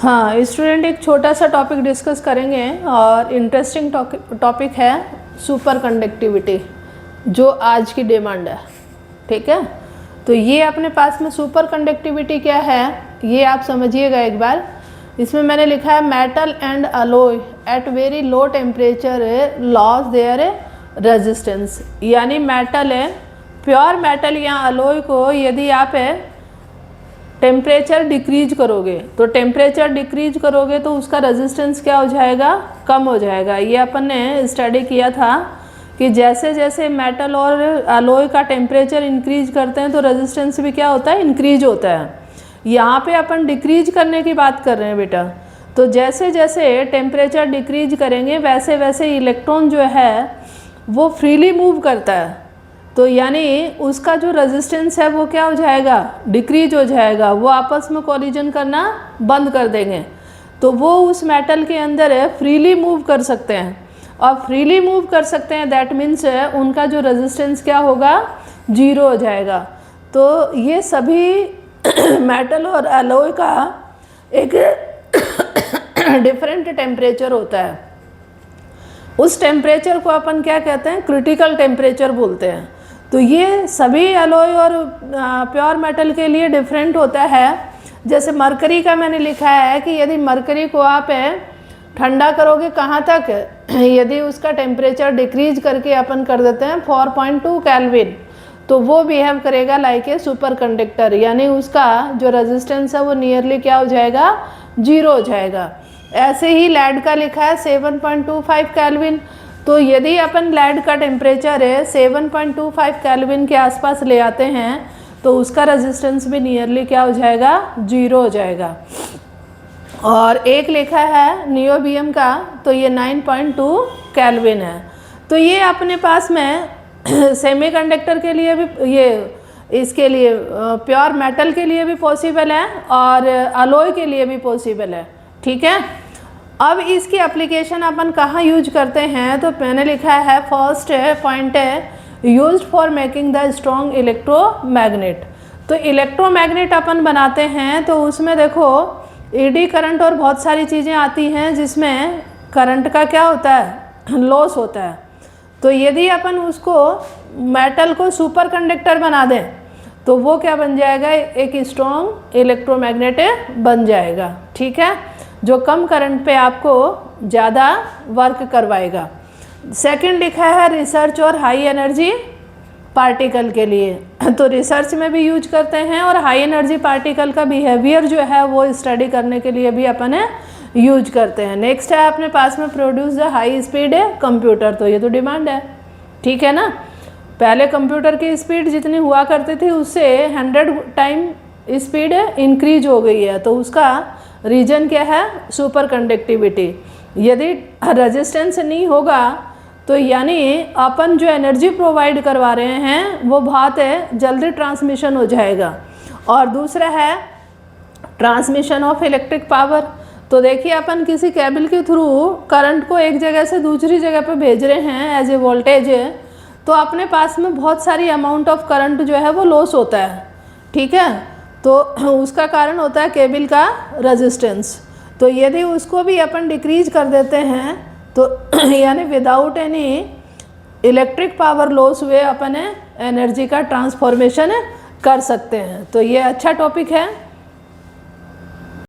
हाँ स्टूडेंट, एक छोटा सा टॉपिक डिस्कस करेंगे और इंटरेस्टिंग टॉपिक है सुपर कंडक्टिविटी, जो आज की डिमांड है। ठीक है, तो ये अपने पास में सुपर कंडक्टिविटी क्या है ये आप समझिएगा एक बार। इसमें मैंने लिखा है metal and alloy at very low temperature loss their resistance. यानी मेटल है, प्योर मेटल या अलॉय को यदि आप टेम्परेचर डिक्रीज करोगे तो तो उसका रेजिस्टेंस क्या हो जाएगा, कम हो जाएगा। ये अपन ने स्टडी किया था कि जैसे जैसे मेटल और अलॉय का टेम्परेचर इंक्रीज करते हैं तो रेजिस्टेंस भी क्या होता है, इंक्रीज होता है। यहाँ पे अपन डिक्रीज करने की बात कर रहे हैं बेटा। तो जैसे जैसे टेम्परेचर डिक्रीज करेंगे वैसे वैसे इलेक्ट्रॉन जो है वो फ्रीली मूव करता है, तो यानी उसका जो रेजिस्टेंस है वो क्या हो जाएगा, डिक्रीज हो जाएगा। वो आपस में कोलिजन करना बंद कर देंगे, तो वो उस मेटल के अंदर फ्रीली मूव कर सकते हैं। और फ्रीली मूव कर सकते हैं दैट मीन्स उनका जो रेजिस्टेंस क्या होगा, जीरो हो जाएगा। तो ये सभी मेटल और अलॉय का एक डिफरेंट टेम्परेचर होता है। उस टेम्परेचर को अपन क्या कहते हैं, क्रिटिकल टेम्परेचर बोलते हैं। तो ये सभी अलॉय और प्योर मेटल के लिए डिफरेंट होता है। जैसे मरकरी का मैंने लिखा है कि यदि मरकरी को आप ठंडा करोगे कहाँ तक, यदि उसका टेम्परेचर डिक्रीज करके अपन कर देते हैं 4.2 केल्विन, तो वो बिहेव करेगा लाइक ए सुपर कंडक्टर, यानी उसका जो रेजिस्टेंस है वो नियरली क्या हो जाएगा, जीरो हो जाएगा। ऐसे ही लेड का लिखा है 7.25 केल्विन। तो यदि अपन लेड का टेम्परेचर 7.25 केल्विन के आसपास ले आते हैं तो उसका रेजिस्टेंस भी नियरली क्या हो जाएगा, जीरो हो जाएगा। और एक लिखा है नियोबियम का, तो ये 9.2 केल्विन है। तो ये अपने पास में सेमीकंडक्टर के लिए भी, ये इसके लिए प्योर मेटल के लिए भी पॉसिबल है और अलॉय के लिए भी पॉसिबल है। ठीक है, अब इसकी एप्लीकेशन अपन कहाँ यूज करते हैं, तो मैंने लिखा है फर्स्ट पॉइंट है used for making the strong electromagnet. तो इलेक्ट्रोमैग्नेट अपन बनाते हैं तो उसमें देखो एडी करंट और बहुत सारी चीज़ें आती हैं जिसमें करंट का क्या होता है, लॉस होता है। तो यदि अपन उसको मेटल को सुपर कंडक्टर बना दें तो वो क्या बन जाएगा, एक स्ट्रॉन्ग इलेक्ट्रोमैग्नेट बन जाएगा। ठीक है, जो कम करंट पे आपको ज़्यादा वर्क करवाएगा। सेकंड लिखा है रिसर्च और हाई एनर्जी पार्टिकल के लिए। तो रिसर्च में भी यूज करते हैं और हाई एनर्जी पार्टिकल का बिहेवियर जो है वो स्टडी करने के लिए भी अपन यूज करते हैं। नेक्स्ट है अपने पास में produce the high speed computer. तो ये तो डिमांड है, ठीक है ना। पहले कंप्यूटर की स्पीड जितनी हुआ करती थी उससे 100 टाइम स्पीड इंक्रीज हो गई है, तो उसका रीजन क्या है, सुपर कंडक्टिविटी। यदि रेजिस्टेंस नहीं होगा तो यानी अपन जो एनर्जी प्रोवाइड करवा रहे हैं वो बहुत जल्दी ट्रांसमिशन हो जाएगा। और दूसरा है ट्रांसमिशन ऑफ इलेक्ट्रिक पावर। तो देखिए अपन किसी केबल के थ्रू करंट को एक जगह से दूसरी जगह पे भेज रहे हैं एज ए वोल्टेज, तो अपने पास में बहुत सारी अमाउंट ऑफ करंट जो है वो लॉस होता है। ठीक है, तो उसका कारण होता है केबल का रेजिस्टेंस। तो यदि उसको भी अपन डिक्रीज कर देते हैं तो यानी without any electric power loss हुए अपन एनर्जी का ट्रांसफॉर्मेशन कर सकते हैं। तो ये अच्छा टॉपिक है।